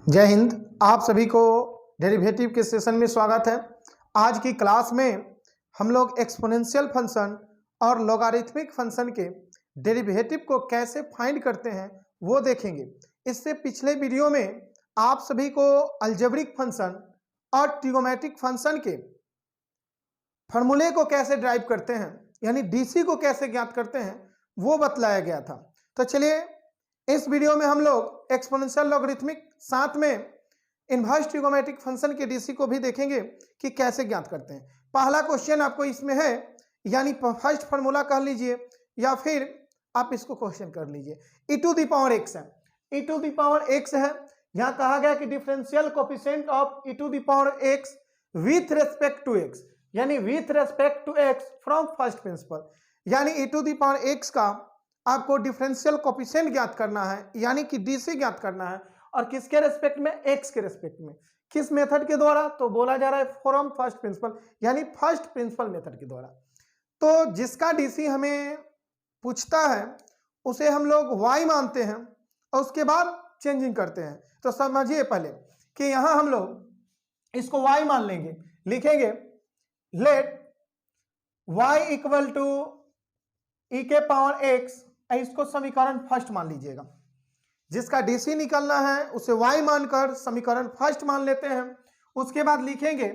जय हिंद। आप सभी को डेरिवेटिव के सेशन में स्वागत है। आज की क्लास में हम लोग एक्सपोनेंशियल फंक्शन और लॉगरिथमिक फंक्शन के डेरिवेटिव को कैसे फाइंड करते हैं वो देखेंगे। इससे पिछले वीडियो में आप सभी को अलजेब्रिक फंक्शन और ट्रिगोमेट्रिक फंक्शन के फॉर्मूले को कैसे ड्राइव करते हैं, यानी डीसी को कैसे ज्ञात करते हैं, वो बतलाया गया था। तो चलिए इस वीडियो में हम लोग एक्सपोनेंशियल लॉगरिथमिक साथ में इनवर्स ट्रिगोमेट्रिक फंक्शन के डीसी को भी देखेंगे कि कैसे ज्ञात करते हैं। पहला क्वेश्चन आपको इसमें है, यानी फर्स्ट फार्मूला कह लीजिए या फिर आप इसको क्वेश्चन कर लीजिए। e to the power x है, e to the power x है। यहाँ कहा गया कि differential coefficient of e to the power x with respect to x, यानी with respect to x from first principle, यानी e to the power x का आपको डिफरेंशियल कोफिशिएंट ज्ञात करना है, यानी कि डीसी ज्ञात करना है। और किसके रेस्पेक्ट में? x के रेस्पेक्ट में। किस मेथड के द्वारा? तो बोला जा रहा है फ्रॉम फर्स्ट प्रिंसिपल, यानी फर्स्ट प्रिंसिपल मेथड के द्वारा। तो जिसका डीसी हमें पूछता है उसे हम लोग y मानते हैं और उसके बाद चेंजिंग करते हैं। तो समझिए पहले कि यहां हम लोग इसको y मान लेंगे, लिखेंगे let y equal to e के पावर x, इसको समीकरण फर्स्ट मान लीजिएगा। जिसका डीसी निकलना है उसे y मानकर समीकरण फर्स्ट मान लेते हैं। उसके बाद लिखेंगे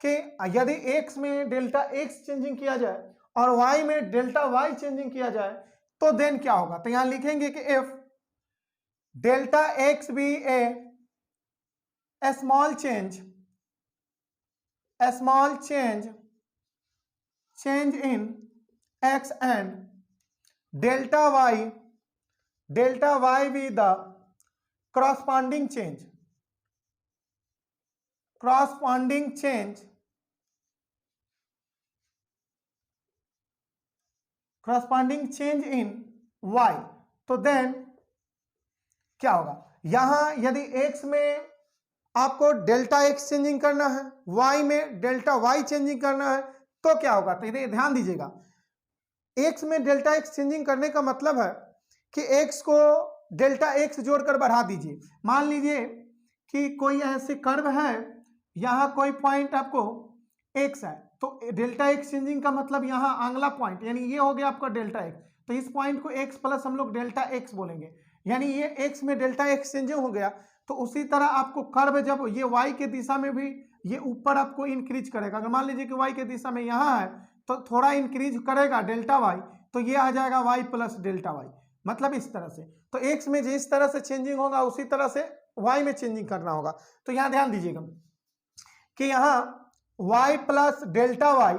कि यदि x में डेल्टा x चेंजिंग किया जाए और y में डेल्टा y चेंजिंग किया जाए तो देन क्या होगा। तो यहां लिखेंगे कि if delta x be a small change in x and delta y be the corresponding change in y, तो देन क्या होगा। यहां यदि x में आपको डेल्टा x चेंजिंग करना है, y में डेल्टा y चेंजिंग करना है तो क्या होगा। तो इधर ध्यान दीजिएगा, x में डेल्टा x चेंजिंग करने का मतलब है कि x को डेल्टा x जोड़कर बढ़ा दीजिए। मान लीजिए कि कोई ऐसे कर्व है, यहाँ कोई पॉइंट आपको x है, तो डेल्टा x चेंजिंग का मतलब यहाँ अगला पॉइंट, यानी ये हो गया आपका डेल्टा x, तो इस पॉइंट को x प्लस हम लोग डेल्टा x बोलेंगे, यानी ये x में डेल्टा x चेंजिंग हो गया। तो उसी तरह आपको कर्व जब ये y के दिशा में भी ये ऊपर आपको इंक्रीज करेगा। अगर मान लीजिए कि y के दिशा में यहाँ है तो थोड़ा इंक्रीज करेगा डेल्टा y, तो ये आ जाएगा y प्लस डेल्टा y, मतलब इस तरह से। तो x में जिस तरह से चेंजिंग होगा उसी तरह से y में चेंजिंग करना होगा। तो यहाँ ध्यान दीजिएगा कि यहाँ y प्लस डेल्टा y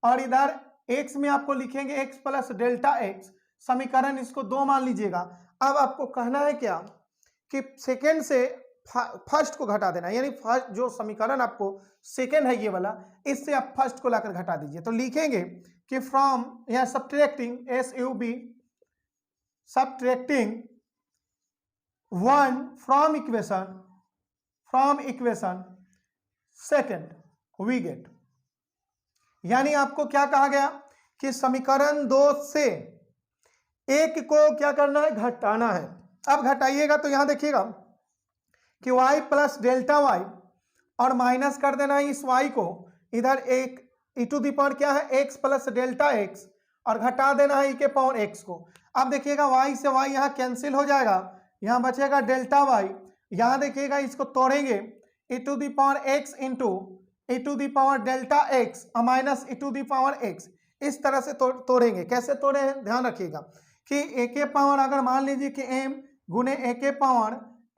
और इधर x में आपको लिखेंगे x प्लस डेल्टा x, समीकरण इसको 2 मान लीजिएगा। अब आपको कहना है क्या कि सेकेंड से फर्स्ट को घटा देना, यानी फर्स्ट जो समीकरण आपको सेकेंड है ये वाला, इससे आप फर्स्ट को लाकर घटा दीजिए। तो लिखेंगे कि फ्रॉम, यहाँ subtracting subtracting 1 from equation second we get, यानी आपको क्या कहा गया कि समीकरण 2 से एक को क्या करना है, घटाना है। अब घटाइएगा तो यहां देखिएगा कि y प्लस डेल्टा y और माइनस कर देना है इस y को, इधर एक e टू द पावर क्या है x प्लस डेल्टा x और घटा देना है e के पावर x को। अब देखिएगा y से y यहाँ कैंसिल हो जाएगा, यहाँ बचेगा डेल्टा y। यहाँ देखिएगा इसको तोड़ेंगे e to the power x into e to the power delta x और minus e to the power x, इस तरह से तोड़ेंगे। कैसे तोड़े हैं ध्यान रखिएगा कि a के पावर अगर मान लीजिए कि m गुने a के पावर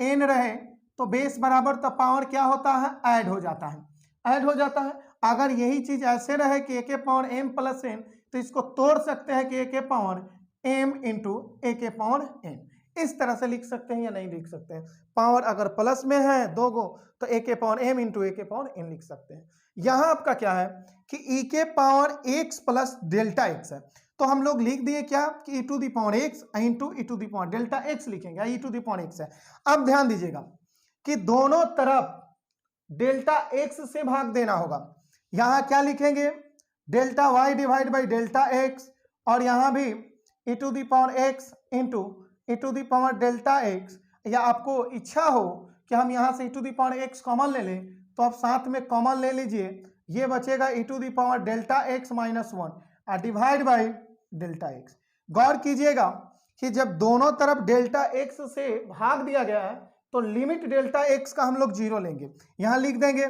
n रहे तो बेस बराबर तो पावर क्या होता है, ऐड हो जाता है। अगर यही चीज ऐसे रहे कि a के पावर m प्लस n, तो इसको तोड़ सकते हैं कि a के पावर m इंटू a के पावर n, इस तरह से लिख सकते हैं या नहीं लिख सकते हैं। पावर अगर प्लस में है 2 गो तो a के पावर m इंटू a के पावर n लिख सकते हैं। यहाँ आपका क्या है कि e के power x plus delta x है, तो हम लोग लिख दिए क्या कि e to the power x into e to the power delta x लिखेंगे, e to the power x है। अब ध्यान दीजिएगा कि दोनों तरफ डेल्टा x से भाग देना होगा। यहाँ क्या लिखेंगे, delta y divide by delta x, और यहाँ भी e to the power x into e to the power delta x, या आपको इच्छा हो कि हम यहाँ से e to the power x common ले लें, तो आप साथ में कॉमन ले लीजिए, ये बचेगा e to the power delta x minus 1 divide by delta x। गौर कीजिएगा कि जब दोनों तरफ डेल्टा x से भाग दिया गया है तो लिमिट डेल्टा x का हम लोग 0 लेंगे, यहाँ लिख देंगे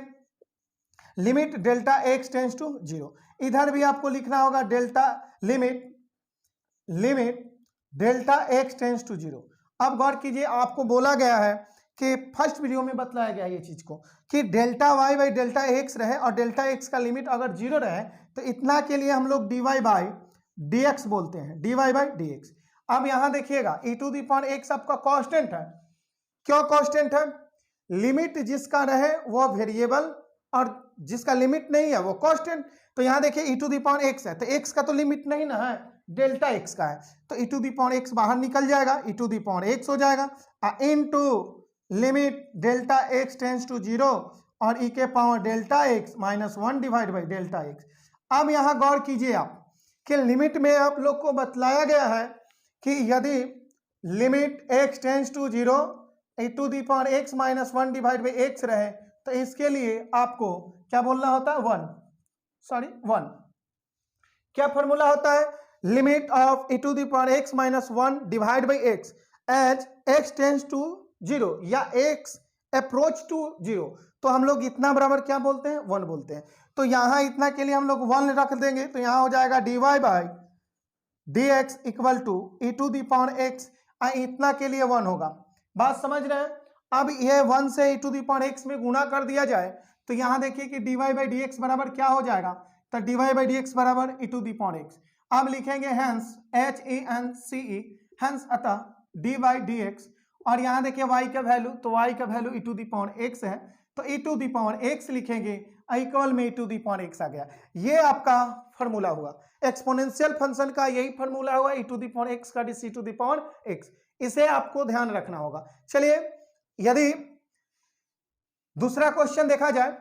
limit delta x tends to 0। इधर भी आपको लिखना होगा delta limit delta x tends to 0। अब गौर कीजिए, आपको बोला गया है कि फर्स्ट वीडियो में बतलाया गया ये चीज को कि delta y by delta x रहे और डेल्टा x का लिमिट अगर 0 रहे तो इतना के लिए हम लोग dy बाई dx बोलते हैं, dy बाई dx। अब यहां देखिएगा e to the power x आपका कांस्टेंट है। क्यों कांस्टेंट है? लिमिट जिसका रहे वो वेरिएबल और जिसका लिमिट नहीं है वो कांस्टेंट। तो यहां देखिए e to the power x है, तो x का तो लिमिट नहीं ना है, डेल्टा x का है, तो e to the power x बाहर निकल जाएगा, e to the power x हो जाएगा into limit delta x tends to 0 और e के power delta x minus 1 divide by delta x। अब यहां गौर कीजिए आप कि लिमिट में आप लोग को बतलाया गया है कि यदि limit x tends to 0 e to the power x minus 1 divide by x रहे तो इसके लिए आपको क्या बोलना होता है? 1। क्या फॉर्मूला होता है? Limit of e to the power x minus 1 divide by x as x tends to 0 या x अप्रोच टू 0, तो हम लोग इतना बराबर क्या बोलते हैं? 1 बोलते हैं। तो यहाँ इतना के लिए हम लोग 1 रख देंगे, तो यहाँ हो जाएगा dy by dx equal to e to the power x, इतना के लिए 1 होगा। बात समझ रहे हैं? अब ये 1 से e to the power x में गुणा कर दिया जाए तो यहाँ देखिए कि dy बाई dx बराबर क्या हो जाएगा? तो dy बाई dx बराबर e to the power x। अब लिखेंगे हैंस HENCE, हैंस अतः dy बाई dx, और यहाँ देखिए y का वैल्यू, तो y का value e to the power x है, तो e to the power x लिखेंगे, इक्वल में e to the power x आ गया। ये आपका फॉर्मूला हुआ एक्सपोनेंशियल फंक्शन का, यही फॉर्मूला हुआ e to the power x का d to the power x। इसे आपको ध्यान रखना होगा। चलिए, यदि दूसरा क्वेश्चन देखा जाए,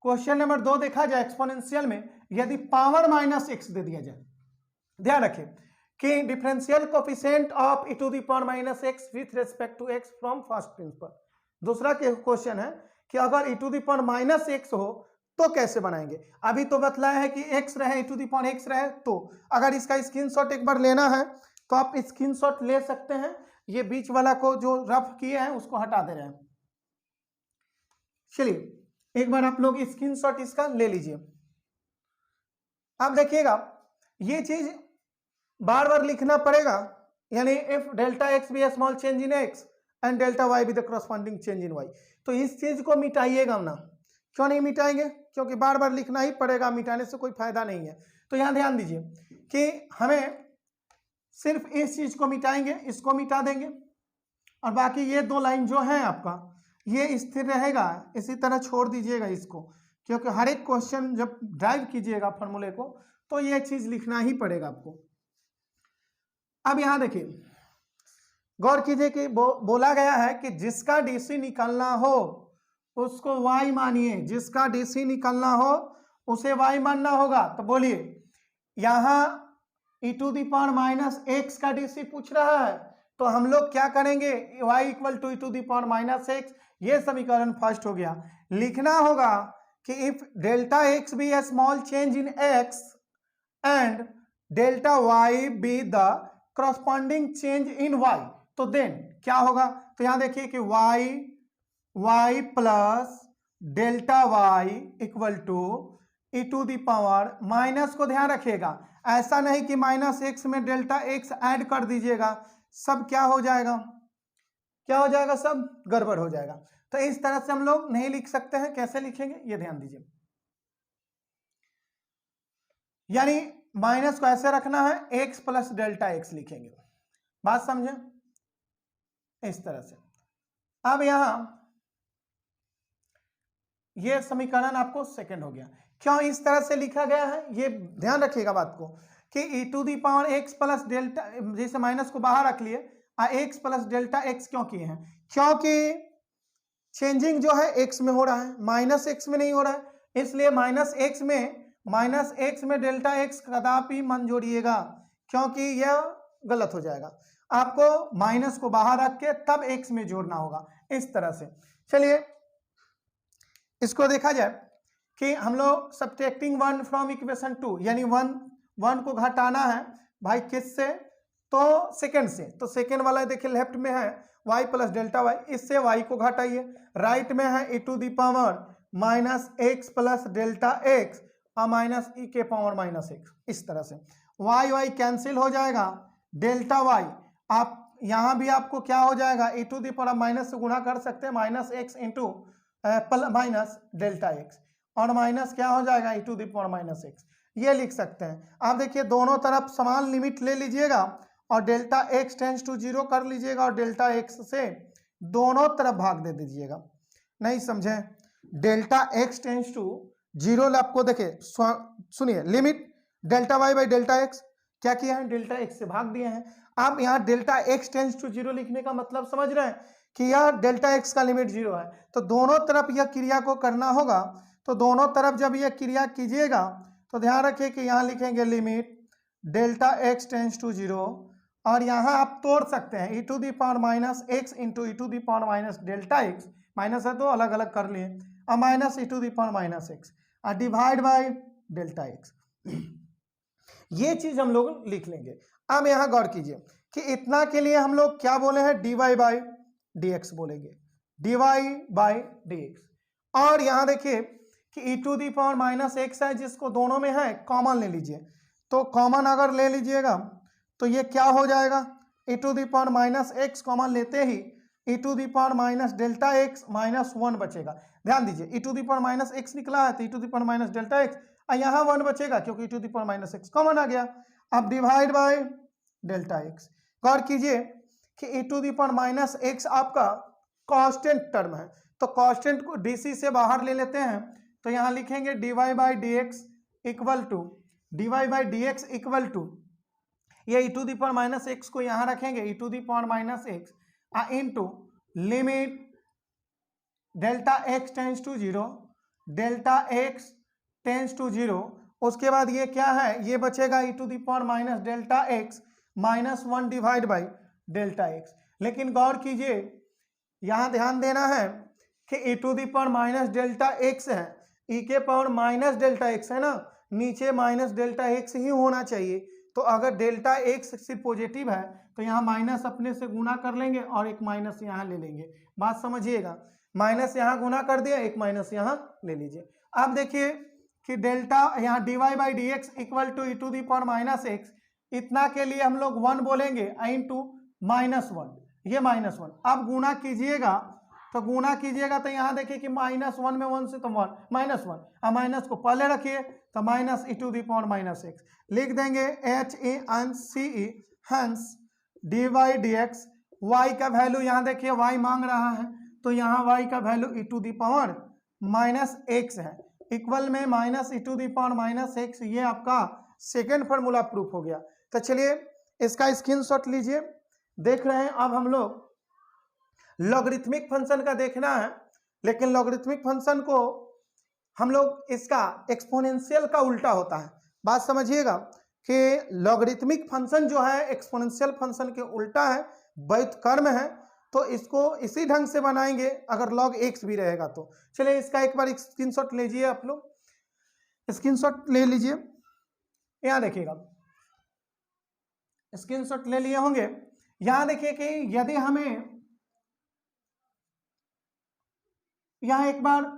क्वेश्चन नंबर 2 देखा जाए एक्सपोनेंशियल में, यदि पावर माइनस x दे दिया जाए, ध्यान रखें कि differential coefficient of e to the power minus x with respect to x from first principle. दूसरा क्वेश्चन है कि अगर e to the power minus x हो तो कैसे बनाएंगे। अभी तो बतलाया है कि x रहे, e to the power x रहे, तो अगर इसका स्क्रीनशॉट एक बार लेना है तो आप स्क्रीनशॉट ले सकते हैं। ये बीच वाला को जो रफ किए हैं उसको हटा दे रहे हैं। चलिए एक बार आप लोग स्क्रीनशॉट इसका ले लीजिए। अब देखिएगा ये चीज बार बार लिखना पड़ेगा, यानी if delta x be a small change in x and delta y be the corresponding change in y, तो इस चीज को मिटाइएगा ना। क्यों नहीं मिटाएंगे? क्योंकि बार बार लिखना ही पड़ेगा, मिटाने से कोई फायदा नहीं है। तो यहाँ ध्यान दीजिए कि हमें सिर्फ इस चीज को मिटाएंगे, इसको मिटा देंगे, और बाकी ये 2 लाइन जो है आपका ये स्थिर रहेगा, इसी तरह छोड़ दीजिएगा इसको, क्योंकि हर एक क्वेश्चन जब ड्राइव कीजिएगा फॉर्मूले को तो ये चीज लिखना ही पड़ेगा आपको। अब यहां देखिए, गौर कीजिए कि बोला गया है कि जिसका डीसी निकालना हो उसको y मानिए, जिसका डीसी निकालना हो उसे y मानना होगा। तो बोलिए, यहां e to the power minus x का डीसी पूछ रहा है, तो हम लोग क्या करेंगे? y equal to e to the power minus x, ये समीकरण फर्स्ट हो गया। लिखना होगा कि if delta x be a small change in x and delta y be the corresponding change in y, तो देन क्या होगा? तो यहां देखिए कि y plus delta y equal to e to the power, minus को ध्यान रखिएगा, ऐसा नहीं कि माइनस x में डेल्टा x ऐड कर दीजिएगा, सब क्या हो जाएगा? क्या हो जाएगा? सब गड़बड़ हो जाएगा। तो इस तरह से हम लोग नहीं लिख सकते हैं। कैसे लिखेंगे ये ध्यान दीजिए, यानी माइनस को ऐसे रखना है, x प्लस डेल्टा x लिखेंगे। बात समझे? इस तरह से। अब यहां ये समीकरण आपको सेकंड हो गया। क्यों इस तरह से लिखा गया है ये ध्यान रखिएगा बात को, कि e to the power x plus delta, जैसे माइनस को बाहर रख लिए, x प्लस डेल्टा x क्यों किए हैं? क्योंकि चेंजिंग जो है x में हो रहा है, माइनस x में नहीं हो रहा है, इसलिए माइनस x में डेल्टा x कदापि मन जोड़िएगा, क्योंकि यह गलत हो जाएगा। आपको माइनस को बाहर रख के तब x में जोड़ना होगा, इस तरह से। चलिए इसको देखा जाए कि हम लोग सब्ट्रैक्टिंग 1 फ्रॉम इक्वेशन 2, यानी 1 को घटाना है भाई किससे, तो सेकंड से। तो सेकंड वाला देखिए लेफ्ट में है y प्लस डेल्टा वाई, इससे y को घटाइए। राइट में है e to the power minus x plus delta x और माइनस e के पावर माइनस एक्स, इस तरह से। y कैंसिल हो जाएगा, डेल्टा y आप यहाँ भी आपको क्या हो जाएगा, e to the power minus से गुणा कर सकते हैं, minus x into minus delta x, और माइनस क्या हो जाएगा e to the power minus x, ये लिख सकते हैं। आप देखिए दोनों तरफ समान लिमिट ले लीजिएगा और डेल्टा एक्स टेंस टू 0 कर लीजिएगा और डेल्टा एक्स से दोनों तरफ भाग दे दीजिएगा। नहीं समझे, डेल्टा एक्स टेंस टू 0 आपको देखिए सुनिए, limit delta y by delta x क्या किया है, डेल्टा एक्स से भाग दिए हैं। आप यहाँ डेल्टा एक्स टेंस टू 0 लिखने का मतलब समझ रहे हैं कि यह डेल्टा एक्स का लिमिट 0 है, तो दोनों तरफ यह क्रिया को करना होगा। तो दोनों तरफ जब यह क्रिया कीजिएगा तो ध्यान रखिए कि यहाँ लिखेंगे limit delta x tends to 0, और यहाँ आप तोड़ सकते हैं e to the power minus x into e to the power minus delta x, minus है तो अलग अलग कर लिए, और minus e to the power minus x और डिवाइड बाई डेल्टा एक्स। ये चीज हम लोग लिख लेंगे। अब यहाँ गौर कीजिए कि इतना के लिए हम लोग क्या बोले हैं, dy बाई dx बोलेंगे, dy बाई dx। और यहाँ देखिए कि e to the power minus x है, जिसको दोनों में है कॉमन ले लीजिए। तो कॉमन अगर ले लीजिएगा तो ये क्या हो जाएगा, e to the power minus x common लेते ही e to the power minus delta x minus 1 बचेगा। ध्यान दीजिए e to the power minus x निकला है तो e to the power minus delta x, और यहाँ 1 बचेगा क्योंकि e to the power minus x common आ गया। अब डिवाइड बाय डेल्टा एक्स। गौर कीजिए कि e to the power minus x आपका कांस्टेंट टर्म है, तो कांस्टेंट को डीसी से बाहर ले लेते हैं, तो यहाँ लिखेंगे dy by d x equal to ये e to the power minus x को यहाँ रखेंगे, e to the power minus x into limit delta x tends to 0, delta x tends to 0। उसके बाद ये क्या है, ये बचेगा e to the power minus delta x minus 1 divide by delta x. लेकिन गौर कीजिए यहाँ ध्यान देना है कि e to the power minus delta x है, e के पावर माइनस डेल्टा एक्स है ना, नीचे माइनस डेल्टा एक्स ही होना चाहिए। तो अगर डेल्टा एक्स सिर्फ पॉजिटिव है तो यहाँ माइनस अपने से गुना कर लेंगे और एक माइनस यहाँ ले लेंगे। बात समझिएगा, माइनस यहाँ गुना कर दिया, एक माइनस यहाँ ले लीजिए। अब देखिए कि डेल्टा यहाँ dy by d x equal to e to the power minus x, इतना के लिए हम लोग 1 बोलेंगे इंटू माइनस 1, ये माइनस 1। अब गुना कीजिएगा तो यहाँ देखिए कि माइनस 1 में 1 से तो 1 माइनस 1, अब माइनस को पहले रखिए तो minus e to the power minus x लिख देंगे HENCE, hence d y d x. Y का वैल्यू यहाँ देखिए y मांग रहा है, तो यहाँ y का value e to the power minus x है, इक्वल में minus e to the power minus x. ये आपका सेकेंड फार्मूला प्रूफ हो गया। तो चलिए इसका स्क्रीनशॉट लीजिए। देख रहे हैं अब हम लोग लॉगरिथमिक फंक्शन का देखना है, लेकिन लॉगरिथमिक फंक्शन को हम लोग इसका एक्सपोनेंशियल का उल्टा होता है। बात समझिएगा कि लॉगरिथमिक फंक्शन जो है एक्सपोनेंशियल फंक्शन के उल्टा है, व्युत्क्रम है, तो इसको इसी ढंग से बनाएंगे अगर log x भी रहेगा तो। चलिए इसका एक बार स्क्रीनशॉट लीजिए, आप लोग स्क्रीनशॉट ले लीजिए, यहाँ देखिएगा स्क्रीनशॉट ले लिए होंगे। यहाँ देखिए कि यदि हमें यहाँ एक बार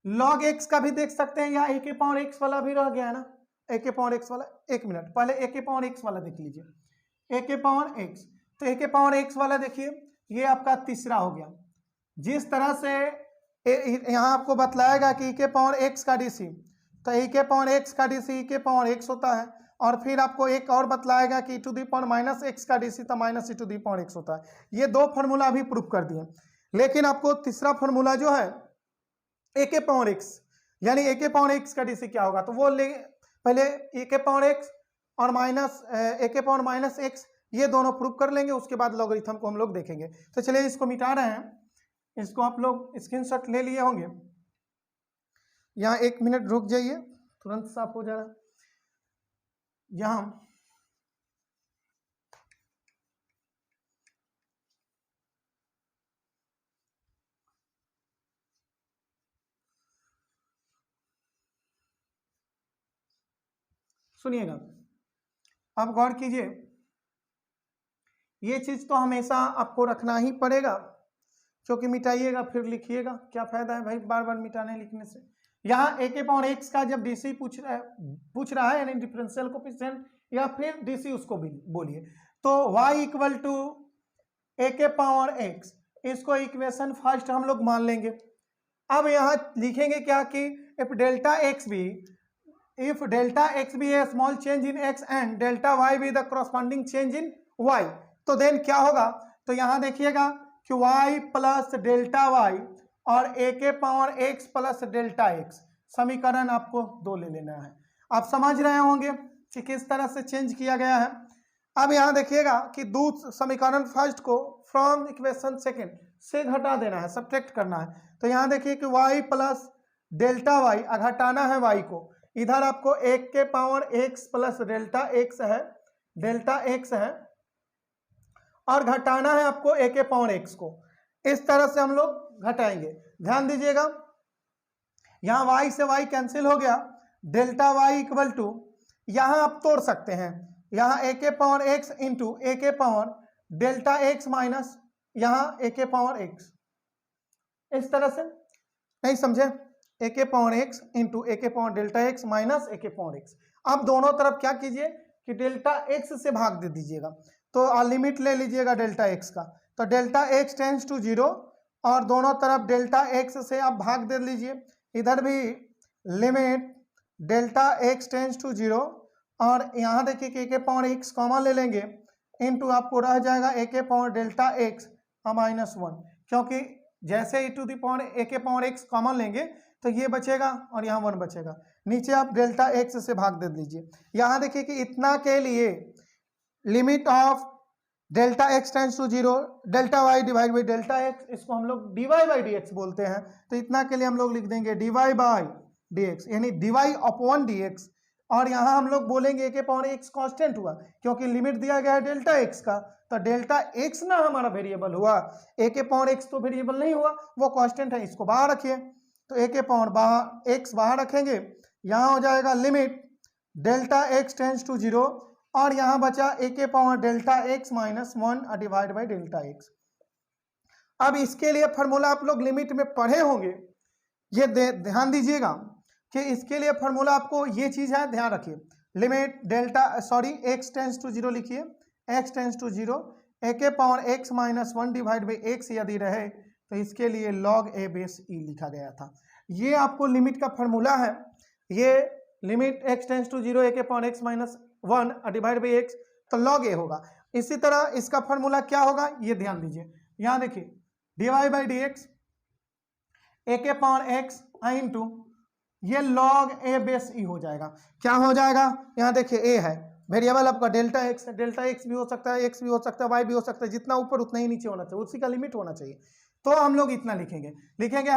log x का भी देख सकते हैं, यहाँ a के पावर x वाला भी रह गया है ना, a के पावर x वाला। एक मिनट पहले a के पावर x वाला देख लीजिए, a के पावर x। तो a के पावर x वाला देखिए ये आपका तीसरा हो गया। जिस तरह से यहाँ आपको बतलाएगा कि e के पावर x का डीसी, तो e के पावर x का डीसी e के पावर x होता है, और फिर आपको एक और बतलाएगा कि e to the power minus x का डीसी तो minus e to the power x होता है। ये दो फार्मूला अभी प्रूफ कर दिए, लेकिन आपको तीसरा फार्मूला जो है a के पावर x, यानी a के पावर x का डीसी क्या होगा, तो वो ले पहले a के पावर x और माइनस a के पावर माइनस x, ये दोनों प्रूफ कर लेंगे, उसके बाद लॉगरिथम को हम लोग देखेंगे। तो चलिए इसको मिटा रहे हैं, इसको आप लोग स्क्रीनशॉट ले लिए होंगे। यहाँ एक मिनट रुक जाइए, तुरंत साफ हो जा रहा है। यहाँ सुनिएगा, अब गौर कीजिए, ये चीज तो हमेशा आपको रखना ही पड़ेगा, क्योंकि मिटाइएगा फिर लिखिएगा, क्या फायदा है भाई बार बार मिटाने लिखने से। यहाँ a/x का जब डीसी पूछ रहा है यानी डिफरेंशियल कोफिशिएंट या फिर डीसी उसको भी बोलिए, तो y इक्वल टू a/x, इसको इक्वेशन फर्स्ट हम लोग मान लेंगे। अब यहाँ लिखेंगे क्या कि if delta x be a small change in x and delta y be the corresponding change in y, तो देन क्या होगा, तो यहाँ देखिएगा कि y प्लस डेल्टा y और a/x प्लस डेल्टा x, समीकरण आपको 2 ले लेना है। आप समझ रहे होंगे कि किस तरह से चेंज किया गया है। अब यहाँ देखिएगा कि दूसरा समीकरण फर्स्ट को फ्रॉम इक्वेशन सेकंड से घटा देना है, सब्ट्रैक्ट करना है। तो यहाँ देखिए कि y प्लस डेल्टा y, घटाना है y को, इधर आपको a/x प्लस डेल्टा x है और घटाना है आपको a/x को। इस तरह से हम लोग घटाएंगे। ध्यान दीजिएगा, यहाँ y से y कैंसिल हो गया, डेल्टा y इक्वल टू, यहाँ आप तोड़ सकते हैं, यहाँ a/x into delta x minus यहाँ a/x, इस तरह से, नहीं समझे, a/x into delta x minus a/x। अब दोनों तरफ क्या कीजिए कि डेल्टा x से भाग दे दीजिएगा, तो लिमिट ले लीजिएगा डेल्टा x का, तो डेल्टा x टेंड्स टू 0 और दोनों तरफ डेल्टा x से आप भाग दे लीजिए, इधर भी limit delta x tends to 0 और यहाँ देखिए कि a/x कॉमन ले लेंगे, इंटू आपको रह जाएगा a/डेल्टा x माइनस 1, क्योंकि जैसे a/x कॉमन लेंगे तो ये बचेगा और यहाँ 1 बचेगा, नीचे आप डेल्टा x से भाग दे दीजिए। यहाँ देखिए कि इतना के लिए limit of delta x tends to 0 delta y divide by delta x, इसको हम लोग dy बाई dx बोलते हैं, तो इतना के लिए हम लोग लिख देंगे dy बाई dx, यानी dy अपॉन dx, और यहाँ हम लोग बोलेंगे a/x कांस्टेंट हुआ, क्योंकि लिमिट दिया गया है डेल्टा x का, तो डेल्टा x ना हमारा वेरिएबल हुआ, a/x तो वेरिएबल नहीं हुआ, वो कांस्टेंट है, इसको बाहर रखिए, तो a/x बाहर रखेंगे, यहाँ हो जाएगा limit delta x tends to 0 और यहाँ बचा a/डेल्टा x minus 1 divide by delta x। अब इसके लिए फार्मूला आप लोग लिमिट में पढ़े होंगे, ये ध्यान दीजिएगा कि इसके लिए फार्मूला आपको ये चीज है, ध्यान रखिए, लिमिट x टेंड्स टू 0 लिखिए, x tends to 0 a/x minus 1 divide by x यदि रहे तो इसके लिए log a बेस e लिखा गया था। ये आपको लिमिट का फार्मूला है, ये limit x tends to 0 a/x minus 1 divide by x, तो log a होगा। इसी तरह इसका फार्मूला क्या होगा ये ध्यान दीजिए, यहाँ देखिए dy by dx a/x into ये log a बेस e हो जाएगा। क्या हो जाएगा, यहाँ देखिए a है वेरिएबल आपका डेल्टा x है, डेल्टा x भी हो सकता है, x भी हो सकता है, y भी हो सकता है, जितना ऊपर उतना ही नीचे होना चाहिए, उसी का लिमिट होना चाहिए, तो हम लोग इतना लिखेंगे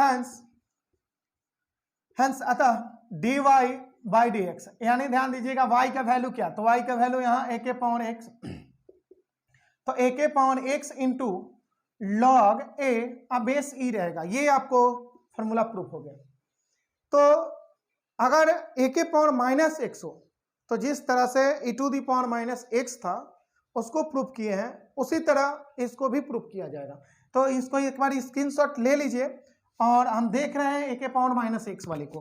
हेंस अतः dy बाई dx, यानी ध्यान दीजिएगा y का वैल्यू क्या, तो y का वैल्यू यहाँ a/x, तो a/x इंटू log a अब बेस e रहेगा, ये आपको फॉर्मूला प्रूफ हो गया। तो अगर a/-x हो तो जिस तरह से e⁻⁻x था उसको प्रूफ किए हैं, उसी तरह इसको भी प्रूफ किया जाएगा। तो इसको एक बार स्क्रीनशॉट ले लीजिए, और हम देख रहे हैं a/-x वाले को,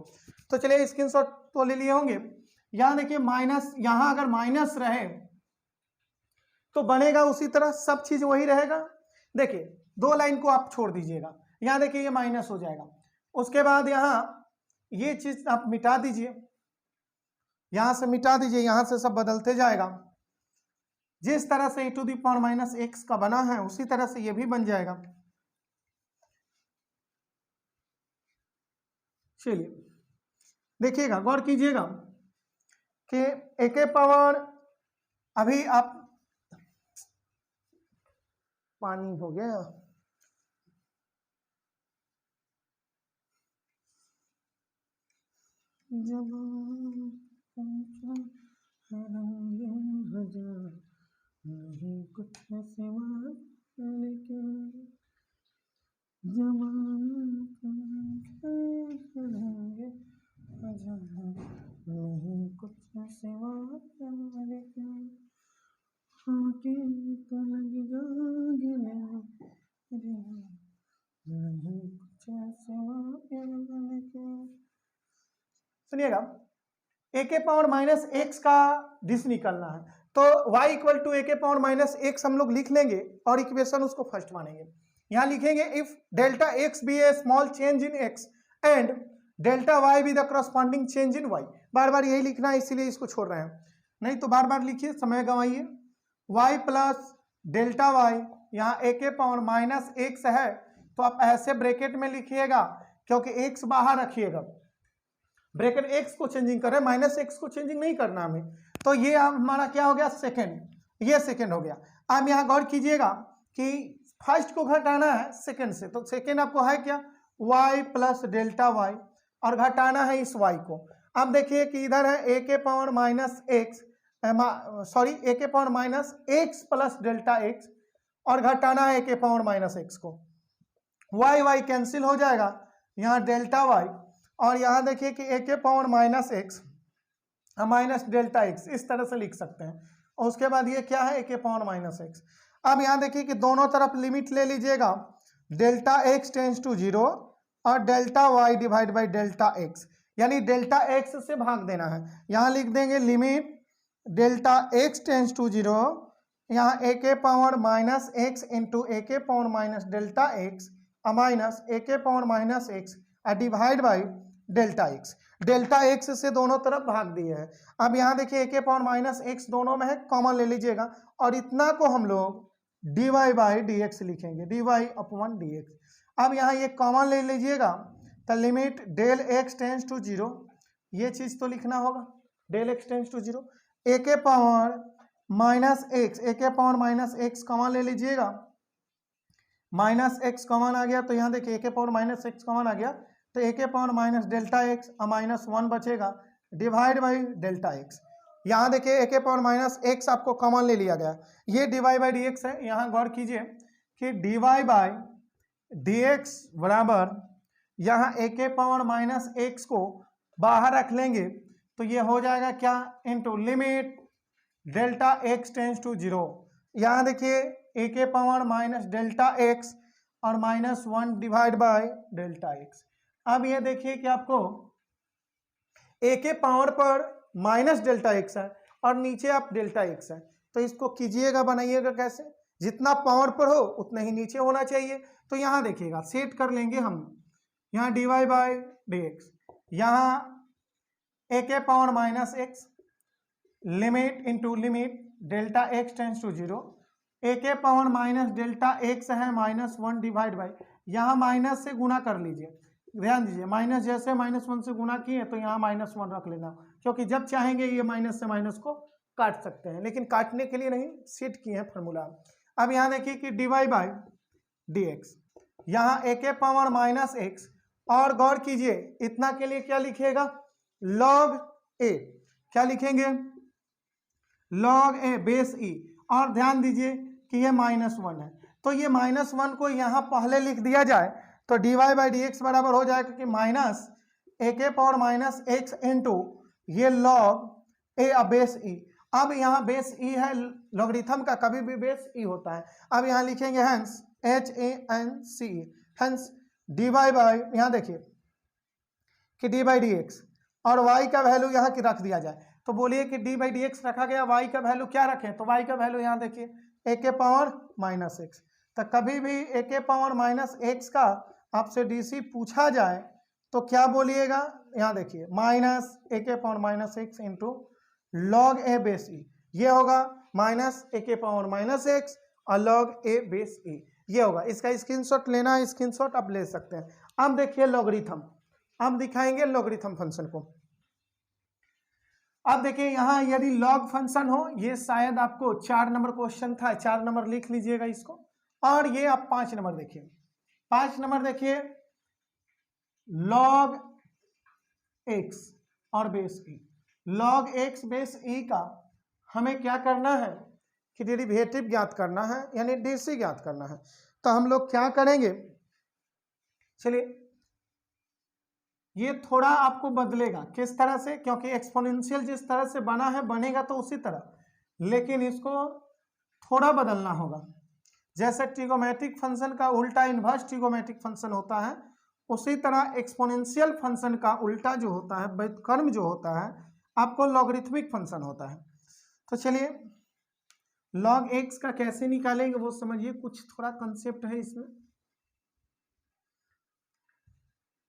तो चलिए स्क्रीनशॉट तो ले लिए होंगे। यहाँ देखिए माइनस, यहाँ अगर माइनस रहे तो बनेगा उसी तरह, सब चीज वही रहेगा। देखिए 2 लाइन को आप छोड़ दीजिएगा, यहाँ देखिए ये माइनस हो जाएगा, उसके बाद यहाँ ये चीज आप मिटा दीजिए, यहां से मिटा दीजिए, यहां से सब बदलते जाएगा, जिस तरह से e⁻x का बना है उसी तरह से ये भी बन जाएगा। चलिए देखिएगा, गौर कीजिएगा कि a/, अभी आप, पानी हो गया, जब नहीं कुछ सिवा लेकिन नहीं कुछ सिवा सुनिएगा, ए के पावर माइनस एक्स का दिस निकलना है, तो y इक्वल टू ए के पावर माइनस एक्स हम लोग लिख लेंगे और इक्वेशन उसको फर्स्ट मानेंगे। यहां लिखेंगे if delta x be a small change in x and delta y be the corresponding change in y. बार बार यही लिखना है, इसीलिए इसको छोड़ रहे हैं, नहीं तो बार बार लिखिए, समय गंवाइए। y प्लस डेल्टा वाई, यहाँ ए के पावर माइनस एक्स है तो आप ऐसे ब्रैकेट में लिखिएगा, क्योंकि एक्स बाहर रखिएगा, ब्रैकेट एक्स को चेंजिंग कर रहे हैं, माइनस एक्स को चेंजिंग नहीं करना हमें। तो ये हमारा क्या हो गया, सेकेंड, ये सेकेंड हो गया। अब यहाँ गौर कीजिएगा कि फर्स्ट को घटाना है सेकेंड से, तो सेकेंड आपको है क्या, y प्लस डेल्टा वाई, और घटाना है इस y को। अब देखिए कि इधर है ए के पावर माइनस एक्स, सॉरी ए के power minus x plus delta x, और घटाना है ए के पावर माइनस एक्स को। वाई वाई कैंसिल हो जाएगा, यहाँ डेल्टा वाई, और यहाँ देखिए कि ए के power minus x minus delta x, इस तरह से लिख सकते हैं। और उसके बाद ये क्या है, ए के पावर माइनस एक्स। अब यहाँ देखिए कि दोनों तरफ लिमिट ले लीजिएगा, delta x tends to zero और delta y divide by delta x, यानी डेल्टा एक्स से भाग देना है। यहाँ लिख देंगे limit delta x tends to zero, यहाँ ए के power minus x into a के power minus delta x minus a के power minus x divide by delta x. Delta x से दोनों तरफ भाग दिए हैं। अब यहाँ देखिए ए के पावर माइनस एक्स दोनों में है, कॉमन ले लीजिएगा, और इतना को हम लोग d y by d x लिखेंगे, d y upon d x. अब यहाँ ये कॉमन ले लीजिएगा, तो limit del x tends to zero, ये चीज़ तो लिखना होगा, del x tends to zero, a के पावर माइनस एक्स, ए के पावर माइनस एक्स कॉमन ले लीजिएगा, माइनस एक्स कॉमन आ गया, तो यहाँ देखिए ए के पावर माइनस एक्स कॉमन आ गया, तो ए के power minus delta x minus one बचेगा, डिवाइड बाई डेल्टा एक्स। यहाँ देखिए ए के पावर माइनस एक्स आपको कॉमन ले लिया गया, ये डिवाइड बाई डी एक्स है। यहाँ गौर कीजिए कि डिवाइड बाई डी एक्स बराबर, यहाँ ए के पावर माइनस एक्स को बाहर रख लेंगे तो ये हो जाएगा क्या, into limit delta x tends to zero. यहाँ देखिए ए के पावर माइनस डेल्टा एक्स और minus one divide by delta x. अब ये देखिए कि आपको ए के पावर पर माइनस डेल्टा एक्स है और नीचे आप डेल्टा एक्स है, तो इसको कीजिएगा, बनाइएगा कैसे, जितना पावर पर हो उतना ही नीचे होना चाहिए। तो यहाँ देखिएगा सेट कर लेंगे हम, यहाँ d y by d x, यहाँ ए के power minus x limit into limit delta x tends to zero, a के पावर माइनस डेल्टा एक्स है माइनस वन डिवाइड बाई, यहाँ माइनस से गुना कर लीजिए, ध्यान दीजिए, माइनस जैसे माइनस वन से गुना किए तो यहाँ माइनस वन रख लेना, क्योंकि जब चाहेंगे ये माइनस से माइनस को काट सकते हैं, लेकिन काटने के लिए नहीं, सेट किए हैं फॉर्मूला। अब यहाँ देखिए कि d y by d x, यहाँ ए के पावर माइनस एक्स, और गौर कीजिए इतना के लिए क्या लिखिएगा, लॉग ए, क्या लिखेंगे, लॉग ए बेस ई, और ध्यान दीजिए कि ये माइनस वन है, तो ये माइनस वन को यहाँ पहले लिख दिया जाए तो d y by d x बराबर हो जाएगा कि माइनस ए के पावर माइनस एक्स इंटू ये लॉग ए बेस ई। अब यहाँ बेस ई है लॉगरिथम का, कभी भी बेस ई होता है। अब यहाँ लिखेंगे hence H A N C, hence d y by, यहाँ देखिए कि डी बाई डी एक्स, और वाई का वैल्यू यहाँ की रख दिया जाए, तो बोलिए कि डी बाई डी एक्स रखा गया, वाई का वैल्यू क्या रखें, तो वाई का वैल्यू यहाँ देखिए ए के पावर माइनस एक्स। तो कभी भी ए के पावर माइनस एक्स का आपसे डीसी पूछा जाए तो क्या बोलिएगा, यहाँ देखिए माइनस ए के power minus x into log a base e, ये होगा माइनस ए के पावर माइनस एक्स और लॉग ए बेस ई, ये होगा। इसका स्क्रीनशॉट लेना है, स्क्रीनशॉट आप ले सकते हैं। अब देखिए लॉगरिथम, अब दिखाएंगे लॉगरिथम फंक्शन को। अब देखिए यहाँ यदि लॉग फंक्शन हो, ये शायद आपको 4 नंबर क्वेश्चन था, 4 नंबर लिख लीजिएगा इसको, और ये आप 5 नंबर देखिए, 5 नंबर देखिए लॉग एक्स और बेस ई, लॉग एक्स बेस ई का हमें क्या करना है कि डेरिवेटिव ज्ञात करना है, यानी डीसी ज्ञात करना है। तो हम लोग क्या करेंगे, चलिए ये थोड़ा आपको बदलेगा, किस तरह से, क्योंकि एक्सपोनेंशियल जिस तरह से बना है बनेगा तो उसी तरह, लेकिन इसको थोड़ा बदलना होगा। जैसे ट्रिगोमेट्रिक फंक्शन का उल्टा इन्वर्स ट्रिगोमेट्रिक फंक्शन होता है, उसी तरह एक्सपोनेंशियल फंक्शन का उल्टा जो होता है, व्युत्क्रम जो होता है, आपको लॉगरिथमिक फंक्शन होता है। तो चलिए log x का कैसे निकालेंगे वो समझिए, कुछ थोड़ा कंसेप्ट है इसमें।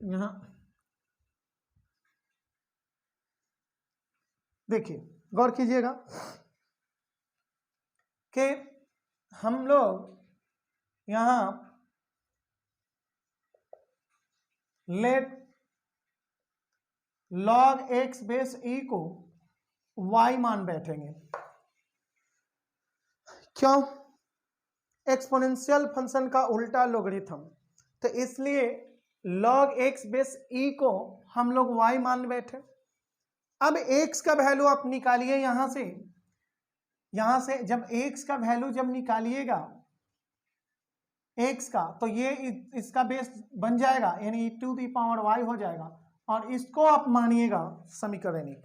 यहाँ देखिए गौर कीजिएगा कि हम लोग यहाँ let log x base e को y मान बैठेंगे। क्यों? एक्सपोनेंशियल फंक्शन का उल्टा लोगरिथम, तो इसलिए log x बेस e को हम लोग y मान बैठे। अब x का वैल्यू आप निकालिए यहां से जब x का वैल्यू जब निकालिएगा x का, तो ये इसका बेस बन जाएगा, यानी e⁻y हो जाएगा, और इसको आप मानिएगा समीकरण एक।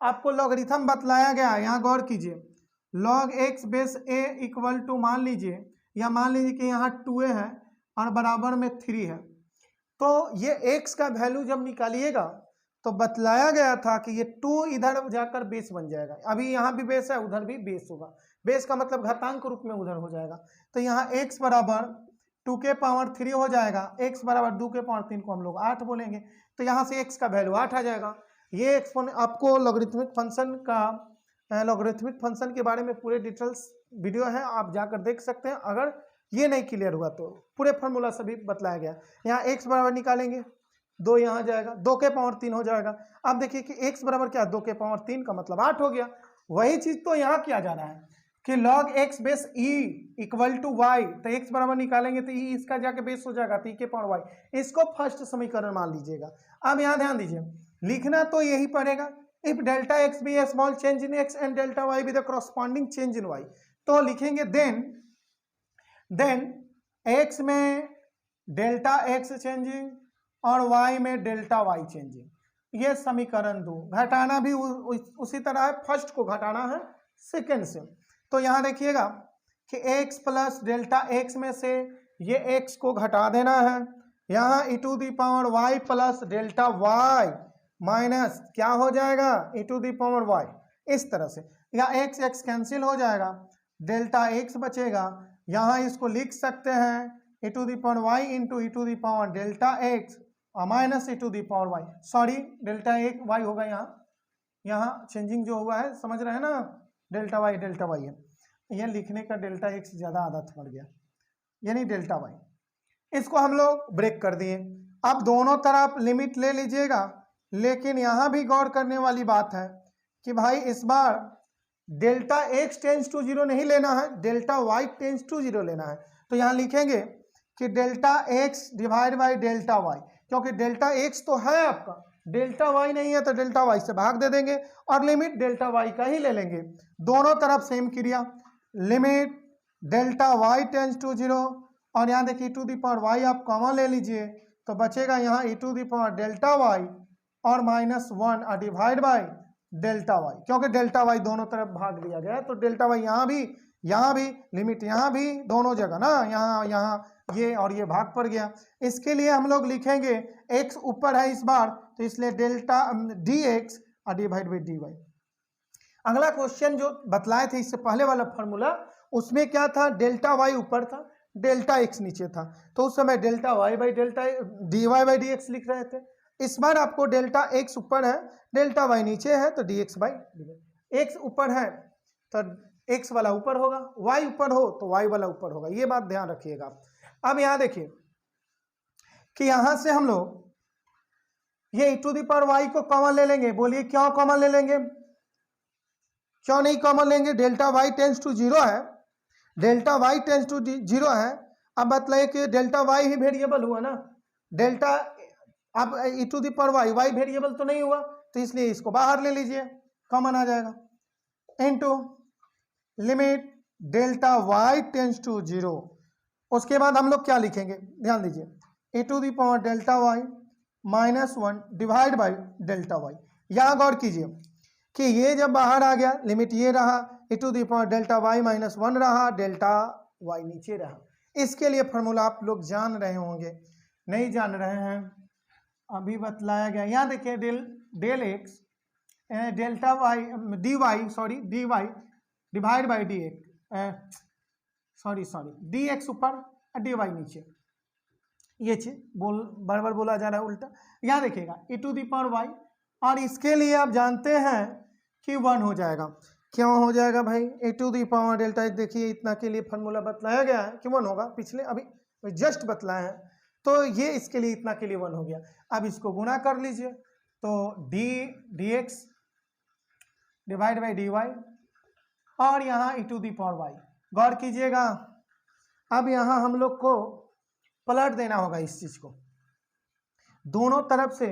आपको लॉगरिथम बतलाया गया है, यहाँ गौर कीजिए। log x base a equal to मान लीजिए कि यहाँ 2a है और बराबर में 3 है। तो ये x का वैल्यू जब निकालिएगा तो बतलाया गया था कि ये 2 इधर जाकर बेस बन जाएगा। अभी यहाँ भी बेस है, उधर भी बेस होगा। बेस का मतलब घातांक रूप में उधर हो जाएगा। तो यहाँ x बराबर 2 के पावर 3 हो जाएगा, x बराबर 2 के पावर 3 को हम लोग 8 बोलेंगे। तो यहाँ से x का वैल्यू 8 आ जाएगा। ये आपको लॉगरिथमिक फंक्शन के बारे में पूरे डिटेल्स वीडियो है, आप जाकर देख सकते हैं। अगर ये नहीं क्लियर हुआ तो पूरे फॉर्मूला सभी बतलाया गया। यहाँ x बराबर निकालेंगे, 2 यहाँ जाएगा, 2 के पावर 3 हो जाएगा। अब देखिए कि x बराबर क्या, 2 के पावर 3 का मतलब 8 हो गया। वही चीज तो यहाँ किया जा रहा है कि log x base e equal to y, तो x बराबर निकालेंगे तो e इसका जाके बेस हो जाएगा, तो e के पावर y। इसको फर्स्ट समीकरण मान लीजिएगा। अब यहाँ ध्यान दीजिए, लिखना तो यही पड़ेगा, if delta x be a small change in x and delta y be the corresponding change in y। तो लिखेंगे देन x में डेल्टा x चेंजिंग और y में डेल्टा y चेंजिंग। ये समीकरण 2। घटाना भी उसी तरह है, फर्स्ट को घटाना है सेकेंड से। तो यहाँ देखिएगा कि x प्लस डेल्टा x में से ये x को घटा देना है, यहाँ e⁻y plus delta y minus क्या हो जाएगा, e⁻y। इस तरह से यहाँ x कैंसिल हो जाएगा, डेल्टा x बचेगा। यहाँ इसको लिख सकते हैं e⁻y into e⁻ delta x minus e⁻y, sorry delta y होगा। यहाँ चेंजिंग जो हुआ है समझ रहे हैं ना, डेल्टा y है, यह लिखने का डेल्टा x ज़्यादा आदत पड़ गया, यानी डेल्टा y। इसको हम लोग ब्रेक कर दिए। अब दोनों तरफ लिमिट ले लीजिएगा, लेकिन यहाँ भी गौर करने वाली बात है कि भाई इस बार डेल्टा x टेंस टू 0 नहीं लेना है, डेल्टा y टेंस टू 0 लेना है। तो यहाँ लिखेंगे कि delta x divide by delta y, क्योंकि डेल्टा x तो है आपका, डेल्टा y नहीं है, तो डेल्टा y से भाग दे देंगे और लिमिट डेल्टा y का ही ले लेंगे। दोनों तरफ सेम क्रिया, limit delta y tends to 0, और यहाँ देखिए e⁻y आप कॉमन ले लीजिए, तो बचेगा यहाँ e⁻डेल्टा y और -1 डिवाइड बाई डेल्टा y, क्योंकि डेल्टा y दोनों तरफ भाग दिया गया है। तो डेल्टा y यहाँ भी लिमिट, यहाँ भी दोनों जगह ना, यहाँ ये और ये भाग पड़ गया। इसके लिए हम लोग लिखेंगे x ऊपर है इस बार, तो इसलिए delta dx divide by dy। अगला क्वेश्चन जो बतलाए थे इससे पहले वाला फॉर्मूला, उसमें क्या था, डेल्टा y ऊपर था, डेल्टा x नीचे था, तो उस समय delta y by delta dy by dx लिख रहे थे। इस बार आपको डेल्टा x ऊपर है, डेल्टा y नीचे है, तो dx बाई dy। x ऊपर है तो x वाला ऊपर होगा, y ऊपर हो तो y वाला ऊपर होगा, ये बात ध्यान रखिएगा। अब यहाँ देखिए कि यहाँ से हम लोग ये e⁻y को कॉमन ले लेंगे। बोलिए क्यों कॉमन ले लेंगे, क्यों नहीं कॉमन लेंगे, डेल्टा y टेंस टू 0 है, डेल्टा y टेंस टू 0 है। अब बतलाइए कि डेल्टा y ही वेरिएबल हुआ ना, डेल्टा अब e⁻y y वेरिएबल तो नहीं हुआ, तो इसलिए इसको बाहर ले लीजिए, कॉमन आ जाएगा, into limit delta y tends to 0। उसके बाद हम लोग क्या लिखेंगे, ध्यान दीजिए, e⁻डेल्टा y -1 divide by delta y। यहाँ गौर कीजिए कि ये जब बाहर आ गया, लिमिट ये रहा, e⁻डेल्टा y -1 रहा, डेल्टा y नीचे रहा। इसके लिए फॉर्मूला आप लोग जान रहे होंगे, नहीं जान रहे हैं अभी बतलाया गया। यहाँ देखिए del x delta y dy divide by d x d x ऊपर और dy नीचे, ये चीज बार बार बोला जा रहा है उल्टा। यहाँ देखिएगा e to the power y, और इसके लिए आप जानते हैं कि 1 हो जाएगा। क्यों हो जाएगा भाई? e to the power delta, देखिए इतना के लिए फॉर्मूला बतलाया गया है कि 1 होगा, पिछले अभी जस्ट बतलाया है, तो ये इसके लिए इतना के लिए 1 हो गया। अब इसको गुणा कर लीजिए, तो d x divide by d y, और यहाँ e to the power y। गौर कीजिएगा, अब यहाँ हम लोग को पलट देना होगा इस चीज को, दोनों तरफ से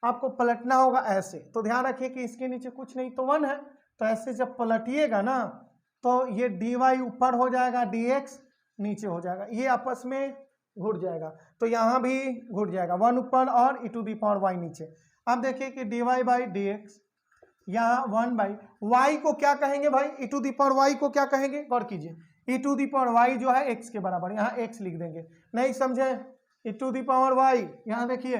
आपको पलटना होगा ऐसे। तो ध्यान रखिए कि इसके नीचे कुछ नहीं तो 1 है, तो ऐसे जब पलटिएगा ना तो ये dy ऊपर हो जाएगा, dx नीचे हो जाएगा, ये आपस में घुट जाएगा, तो यहाँ भी घुट जाएगा, 1 ऊपर और e to the power y नीचे। अब देखिए कि dy बाई डी एक्स, यहाँ 1 बाई y को क्या कहेंगे भाई? e to the power y को क्या कहेंगे? गौर कीजिए, e to the power y जो है x के बराबर, यहाँ x लिख देंगे, नहीं समझे? e to the power y, यहाँ देखिए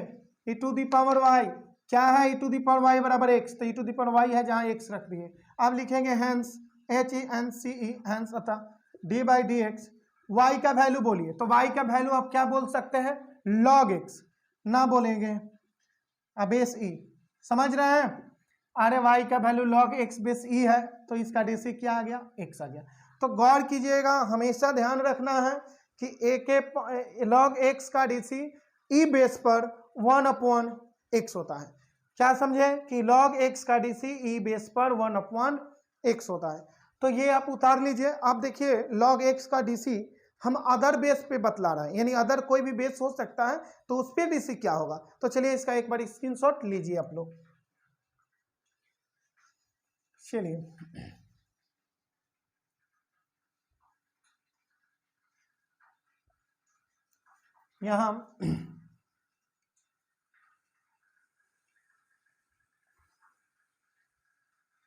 e to the power y क्या है? e to the power y बराबर x, तो e to the power y है जहाँ x रख दिए। अब लिखेंगे हैंस HENCE हैंस अतः d by d x, y का वैल्यू बोलिए, तो y का वैल्यू आप क्या बोल सकते हैं? log x, ना बोलेंगे बेस e, समझ रहे हैं? अरे y का value log x base e है, तो इसका DC क्या आ गया? x आ गया। तो गौर कीजिएगा, हमेशा ध्यान रखना है कि a के log x का DC e बेस पर 1/x होता है। क्या समझे कि log x का DC e बेस पर 1/x होता है। तो ये आप उतार लीजिए। आप देखिए log x का DC हम अदर बेस पे बतला रहे हैं, यानी अदर कोई भी बेस हो सकता है, तो उस पे DC क्या होगा। तो चलिए इसका एक बार स्क्रीनशॉट लीजिए आप लोग। चलिए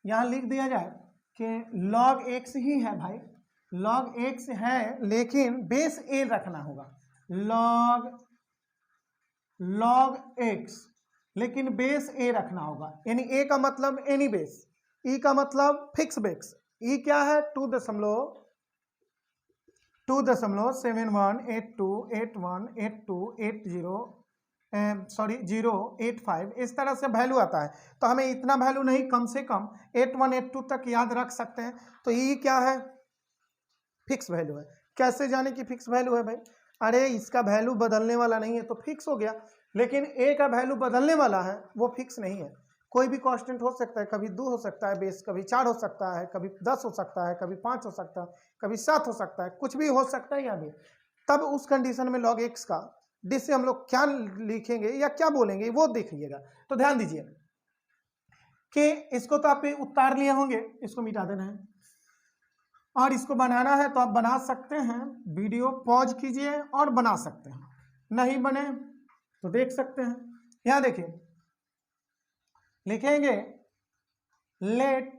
यहाँ लिख दिया जाए कि log x ही है भाई, log x है, लेकिन बेस a रखना होगा, log x, लेकिन बेस a रखना होगा, यानी a का मतलब एनी बेस, e का मतलब फिक्स बेस। e क्या है? 0.85, इस तरह से वैल्यू आता है। तो हमें इतना वैल्यू नहीं, कम से कम 8182 तक याद रख सकते हैं। तो ये क्या है? फिक्स वैल्यू है। कैसे जाने की फिक्स वैल्यू है भाई? अरे इसका वैल्यू बदलने वाला नहीं है तो फिक्स हो गया, लेकिन a का वैल्यू बदलने वाला है, वो फिक्स नहीं है। कोई भी कांस्टेंट हो सकता है, कभी 2 हो सकता है बेस, कभी 4 हो सकता है, कभी 10 हो सकता है, कभी 5 हो सकता है, कभी 7 हो सकता है, कुछ भी हो सकता है यहाँ भी। तब उस कंडीशन में log x का जिससे हम लोग क्या लिखेंगे या क्या बोलेंगे वो देखिएगा। तो ध्यान दीजिए कि इसको तो आप उतार लिए होंगे, इसको मिटा देना है, और इसको बनाना है तो आप बना सकते हैं, वीडियो पॉज कीजिए और बना सकते हैं, नहीं बने तो देख सकते हैं। यहां देखिए लिखेंगे let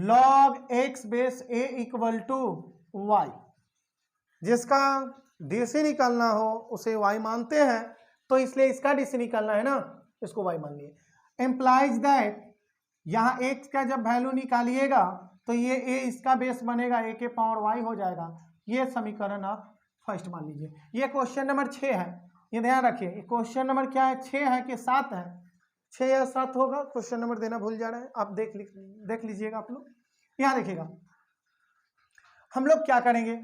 log x base a equal to y, जिसका DC निकालना हो उसे y मानते हैं, तो इसलिए इसका DC निकालना है ना, इसको y मान लिए। एम्प्लाइज दैट यहाँ x का जब वैल्यू निकालिएगा तो ये a इसका बेस बनेगा, a के पावर y हो जाएगा। ये समीकरण आप फर्स्ट मान लीजिए। ये क्वेश्चन नंबर 6 है, ये ध्यान रखिए। क्वेश्चन नंबर क्या है? 6 है कि 7 है? 6 या 7 होगा, क्वेश्चन नंबर देना भूल जा रहे हैं आप, देख लीजिएगा आप लोग। यहाँ देखिएगा हम लोग क्या करेंगे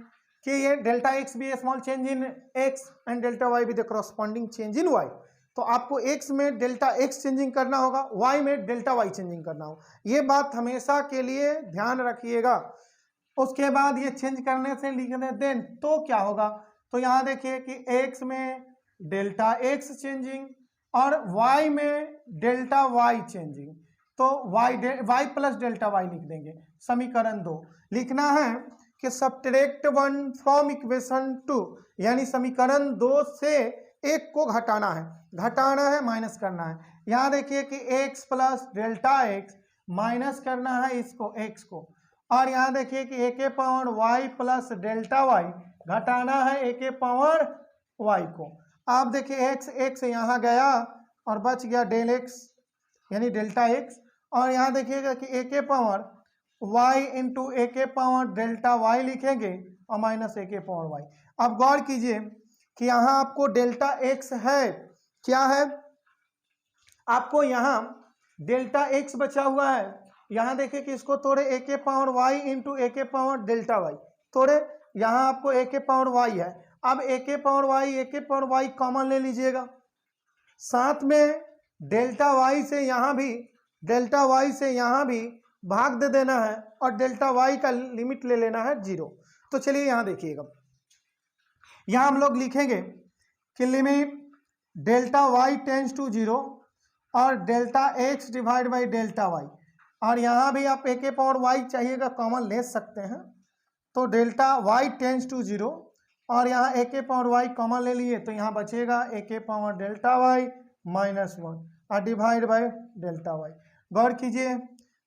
कि ये delta x be small change in x and delta y with corresponding change in y. तो आपको x में डेल्टा x चेंजिंग करना होगा, y में डेल्टा y चेंजिंग करना होगा। ये बात हमेशा के लिए ध्यान रखिएगा। उसके बाद ये चेंज करने से लिखने दें तो क्या होगा? तो यहाँ देखिए कि x में डेल्टा x चेंजिंग और y में डेल्टा y चेंजिंग, तो y प्लस डेल्टा y लिख देंगे। समीकरण 2 लिखना है कि सब्ट्रैक्ट 1 फ्रॉम इक्वेशन 2, यानी समीकरण 2 से एक को घटाना है, माइनस करना है। यहाँ देखिए कि x plus delta x minus करना है इसको x को, और यहाँ देखिए कि ए के power y plus delta y घटाना है ए के पावर वाई को। आप देखिए एक्स यहाँ गया और बच गया डेल एक्स यानी डेल्टा एक्स, और यहाँ देखिएगा कि ए के पावर वाई इंटू ए के पावर डेल्टा वाई लिखेंगे और माइनस ए के पावर वाई। अब गौर कीजिए कि यहाँ आपको डेल्टा एक्स है, क्या है आपको यहाँ डेल्टा एक्स बचा हुआ है। यहाँ देखिए कि इसको तोड़े ए के पावर वाई इंटू ए के पावर डेल्टा वाई, तोड़े यहाँ आपको ए के पावर वाई है। अब ए के पावर वाई कॉमन ले लीजिएगा, साथ में डेल्टा वाई से यहाँ भी भाग दे देना है और डेल्टा वाई का लिमिट ले लेना है 0। तो चलिए यहाँ देखिएगा, यहाँ हम लोग लिखेंगे कि limit delta y tends to 0 और delta x divide by delta y, और यहाँ भी आप ए के पावर वाई चाहिएगा कॉमन ले सकते हैं। तो डेल्टा वाई टेंस टू 0 और यहाँ ए के पावर वाई कॉमन ले लिए तो यहाँ बचेगा ए के पावर डेल्टा वाई माइनस 1 और डिवाइड बाई डेल्टा वाई। गौर कीजिए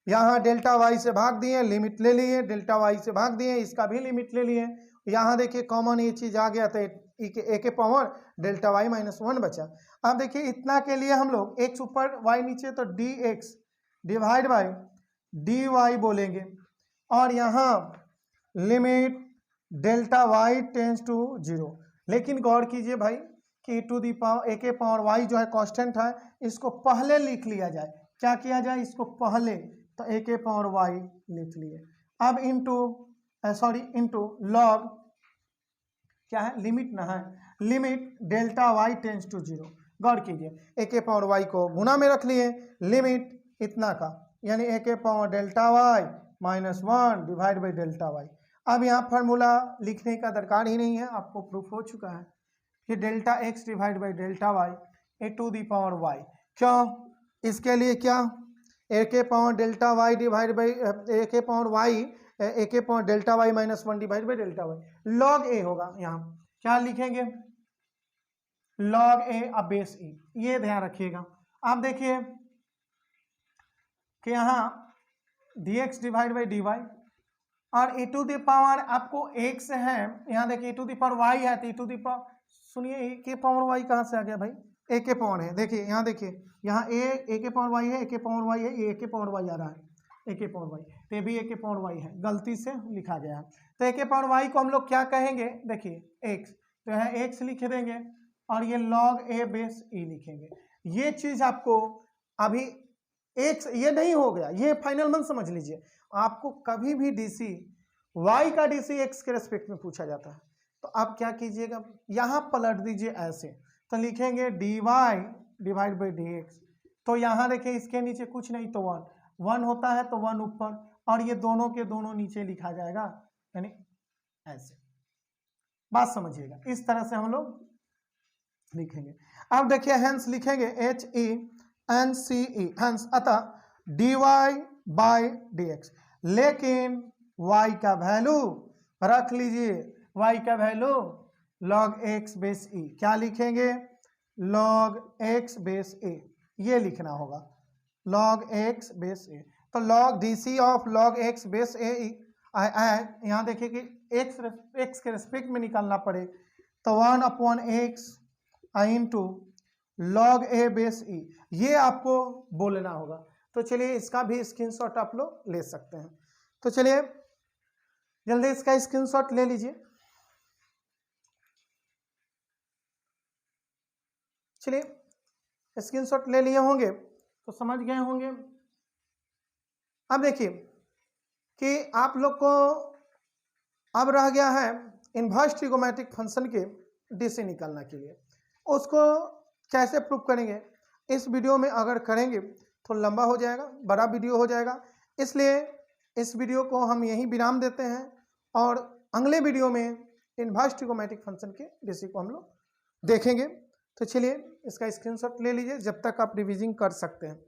यहाँ डेल्टा वाई से भाग दिए, लिमिट ले लिए, डेल्टा वाई से भाग दिए, इसका भी लिमिट ले लिए। यहाँ देखिए कॉमन ये चीज़ आ गया तो ए के पावर डेल्टा वाई माइनस 1 बचा। अब देखिए इतना के लिए हम लोग एक्स ऊपर वाई नीचे तो d x divide by d y बोलेंगे, और यहाँ limit delta y tends to 0। लेकिन गौर कीजिए भाई कि टू दी पावर ए के पावर वाई जो है कांस्टेंट है, इसको पहले लिख लिया जाए। क्या किया जाए, इसको पहले तो ए के पावर वाई लिख लिए। अब इंटू लॉग क्या है, लिमिट ना है, limit delta y tends to 0। गौर कीजिए ए के पावर वाई को गुना में रख लिए, लिमिट इतना का यानी ए के power delta y minus 1 divide by delta y. अब यहाँ फार्मूला लिखने का दरकार ही नहीं है, आपको प्रूफ हो चुका है कि delta x divide by delta y a to the power y. क्यों, इसके लिए क्या ए के power delta y divide by a के पावर वाई ए के power delta y minus 1 divide by delta y log a होगा। यहाँ क्या लिखेंगे, लॉग ए अब बेस ई, ये ध्यान रखिएगा। आप देखिए कि यहाँ d x divide by d y और ए टू दी पावर आपको एक्स है, यहाँ देखिए a to the power y है तो ए टू दी पावर, सुनिए ए के पावर वाई कहाँ से आ गया भाई, ए के पावर है। देखिए यहाँ देखिए यहाँ ए के पावर वाई है, ए के पावर वाई है, ये ए के पावर वाई आ रहा है, ए के पावर वाई, तो ये भी ए के पावर वाई है, गलती से लिखा गया है। तो ए के पावर वाई को हम लोग क्या कहेंगे, देखिए एक्स, तो यहाँ एक्स लिख देंगे और ये लॉग ए बेस ई लिखेंगे। ये चीज़ आपको अभी एक्स ये नहीं हो गया, ये फाइनल मन समझ लीजिए। आपको कभी भी डीसी वाई का डीसी एक्स के रेस्पेक्ट में पूछा जाता है तो आप क्या कीजिएगा, यहाँ पलट दीजिए ऐसे, तो लिखेंगे d y divide by d x. तो यहाँ देखिए इसके नीचे कुछ नहीं तो 1 होता है तो 1 ऊपर, और ये दोनों के दोनों नीचे लिखा जाएगा, यानी ऐसे। बात समझिएगा, इस तरह से हम लोग लिखेंगे। अब देखिए हेंस लिखेंगे H E N C E, hence अतः d y by d x. लेकिन y का वैल्यू रख लीजिए, y का value log x base e, क्या लिखेंगे, log x बेस a, ये लिखना होगा log x बेस a। तो log dc of log x base a यहाँ देखिए कि x के रेस्पेक्ट में निकालना पड़े तो 1/x into log a base e, ये आपको बोलना होगा। तो चलिए इसका भी स्क्रीनशॉट आप लोग ले सकते हैं। तो चलिए जल्दी इसका स्क्रीनशॉट ले लीजिए। चलिए स्क्रीनशॉट ले लिए होंगे तो समझ गए होंगे। अब देखिए कि आप लोग को अब रह गया है इनवर्स ट्रिगोनोमेट्रिक फंक्शन के डीसी निकालना के लिए। उसको कैसे प्रूव करेंगे, इस वीडियो में अगर करेंगे तो लंबा हो जाएगा, बड़ा वीडियो हो जाएगा, इसलिए इस वीडियो को हम यहीं विराम देते हैं और अगले वीडियो में इनवर्स ट्रिगोनोमेट्रिक फंक्शन के डीसी को हम लोग देखेंगे। तो चलिए इसका स्क्रीनशॉट ले लीजिए, जब तक आप रिवीजिंग कर सकते हैं।